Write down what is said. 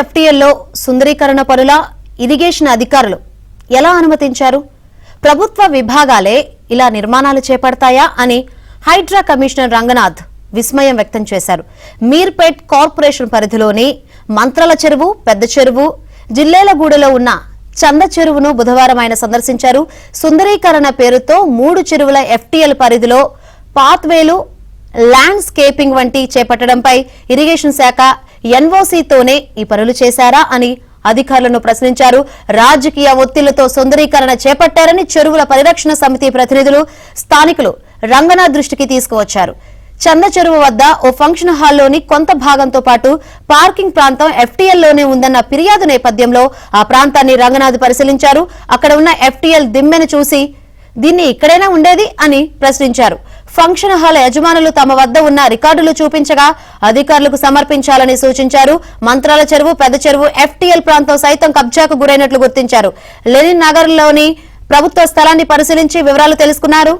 ఎఫ్టీఎల్లో సుందరీకరణ పనుల ఇరిగేషన్ అధికారులు ఎలా అనుమతించారు? ప్రభుత్వ విభాగాలే ఇలా నిర్మాణాలు చేపడతాయా అని హైడ్రా కమిషనర్ రంగనాథ్ విస్మయం వ్యక్తం చేశారు. మీర్పేట్ కార్పొరేషన్ పరిధిలోని మంత్రాల చెరువు, పెద్ద చెరువు, జిల్లేలగూడలో ఉన్న చంద చెరువును బుధవారం ఆయన సందర్శించారు. సుందరీకరణ పేరుతో 3 చెరువుల ఎఫ్టీఎల్ పరిధిలో పాత్వేలు, ల్యాండ్స్కేపింగ్ వంటి చేపట్టడంపై ఇరిగేషన్ శాఖ ఎన్ఓసీతోనే ఈ పనులు చేశారా అని అధికారులను ప్రశ్నించారు. రాజకీయ ఒత్తిళ్లతో సుందరీకరణ చేపట్టారని చెరువుల పరిరక్షణ సమితి ప్రతినిధులు, స్థానికులు రంగనాథ్ దృష్టికి తీసుకువచ్చారు. చంద చెరువు వద్ద ఓ ఫంక్షన్ హాల్లోని కొంత భాగంతో పాటు పార్కింగ్ ప్రాంతం ఎఫ్టీఎల్లోనే ఉందన్న ఫిర్యాదు నేపథ్యంలో ఆ ప్రాంతాన్ని రంగనాథ్ పరిశీలించారు. అక్కడ ఉన్న ఎఫ్టీఎల్ దిమ్మెను చూసి దీన్ని ఇక్కడైనా ఉండేది అని ప్రశ్నించారు. ఫంక్షన్ హాల్ యజమానులు తమ వద్ద ఉన్న రికార్డులు చూపించగా అధికారులకు సమర్పించాలని సూచించారు. మంత్రాల చెరువు, పెద్ద చెరువు, ఎఫ్టీఎల్ ప్రాంతం సైతం కబ్జాకు గురైనట్లు గుర్తించారు. లెనిన్ నగర్ లోని ప్రభుత్వ స్థలాన్ని పరిశీలించి వివరాలు తెలుసుకున్నారు.